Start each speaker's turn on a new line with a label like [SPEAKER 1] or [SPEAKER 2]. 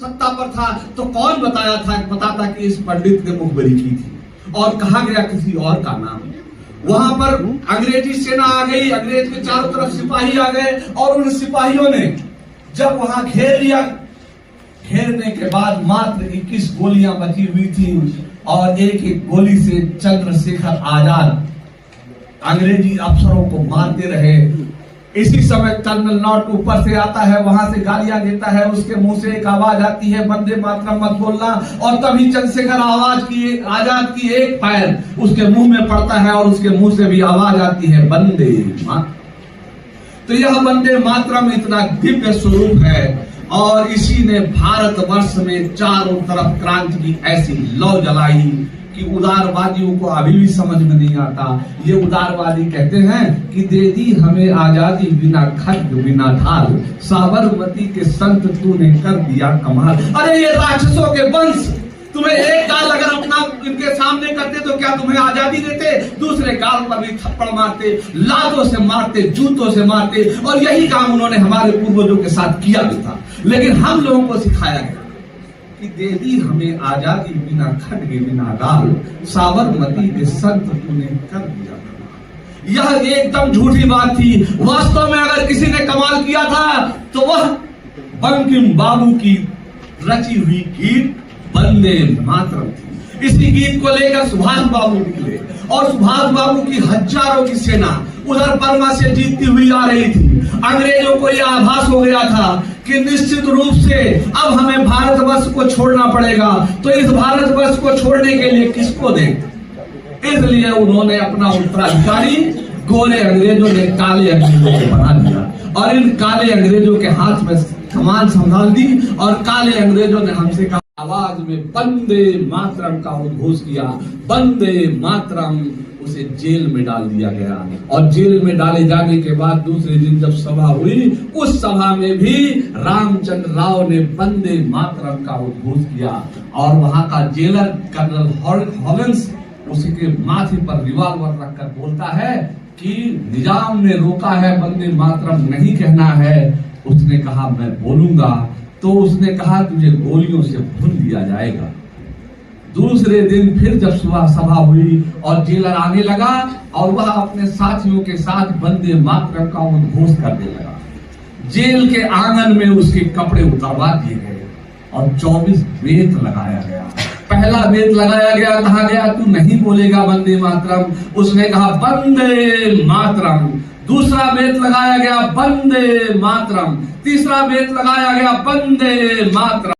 [SPEAKER 1] सत्ता पर था तो कौन पता था कि इस पंडित ने मुखबरी की थी और कहा गया किसी और का नाम। वहां पर अंग्रेजी सेना आ गई, अंग्रेज के चारों तरफ सिपाही आ गए और उन सिपाहियों ने जब वहां घेर लिया, घेरने के बाद मात्र 21 गोलियां बची हुई थी और एक एक गोली से चंद्रशेखर आजाद अंग्रेजी अफसरों को मारते रहे। इसी समय कर्नल नॉट ऊपर से आता है, वहां से गालियां देता है, उसके मुंह से एक आवाज आती है, वंदे मातरम मत बोलना। और तभी चंद्रशेखर आजाद की एक पैर उसके मुंह में पड़ता है और उसके मुंह से भी आवाज आती है वंदे मातरम। तो यह वंदे मातरम इतना दिव्य स्वरूप है और इसी ने भारतवर्ष में चारों तरफ क्रांति की ऐसी लौ जलाई कि उदारवादियों को अभी भी समझ में नहीं आता। ये उदारवादी कहते हैं कि दे दी हमें आजादी बिना खड्ग बिना ढाल, साबरमती के संत तूने कर दिया कमाल। अरे ये राक्षसों के वंश, तुम्हें एक गाल अगर अपना इनके सामने करते तो क्या तुम्हें आजादी देते? दूसरे गाल पर भी थप्पड़ मारते, लातों से मारते, जूतों से मारते। और यही काम उन्होंने हमारे पूर्वजों के साथ किया भी था। लेकिन हम लोगों को सिखाया गया कि दे दी हमें आजादी बिना खड्ग बिना डाल, साबरमती के संत तूने कर दिया कमाल। यह एकदम झूठी बात थी। वास्तव में अगर किसी ने कमाल किया था तो वह बंकिम बाबू की रची हुई गीत वंदे मातरम थी। इसी गीत को लेकर सुभाष बाबू निकले और सुभाष बाबू की हजारों की सेना उधर बर्मा से जीतती हुई आ रही थी। अंग्रेजों को यह आभास हो गया था कि निश्चित रूप से अब हमें भारतवर्ष को छोड़ना पड़ेगा। तो इस भारतवर्ष को छोड़ने के लिए किसको दें? इसलिए उन्होंने अपना उत्तराधिकारी गोरे अंग्रेजों ने काले अंग्रेजों को बना दिया और इन काले अंग्रेजों के हाथ में कमान संभाल दी और काले अंग्रेजों ने हमसे कहा, आवाज में वंदे मातरम का उद्घोष किया। वंदे मातरम, उसे जेल में डाल दिया गया और जेल में डाले जाने के बाद दूसरे दिन जब सभा हुई, उस सभा में भी रामचंद्र राव ने वंदे मातरम का उद्घोष किया और वहां का जेलर कर्नल हॉलिंस उसके माथे पर रिवॉल्वर रखकर बोलता है कि निजाम ने रोका है, वंदे मातरम नहीं कहना है। उसने कहा मैं बोलूंगा। तो उसने कहा तुझे गोलियों से भून दिया जाएगा। दूसरे दिन फिर जब सुबह सभा हुई और जेलर आने लगा और वह अपने साथियों के साथ वंदे मातरम का उद्घोष करने लगा। जेल के आंगन में उसके कपड़े उतारवा दिए गए और 24 बेत लगाया गया। पहला बेत लगाया गया, कहा गया तू नहीं बोलेगा वंदे मातरम। उसने कहा वंदे मातरम। दूसरा बेत लगाया गया वंदे मातरम। तीसरा बेत लगाया गया वंदे मातरम।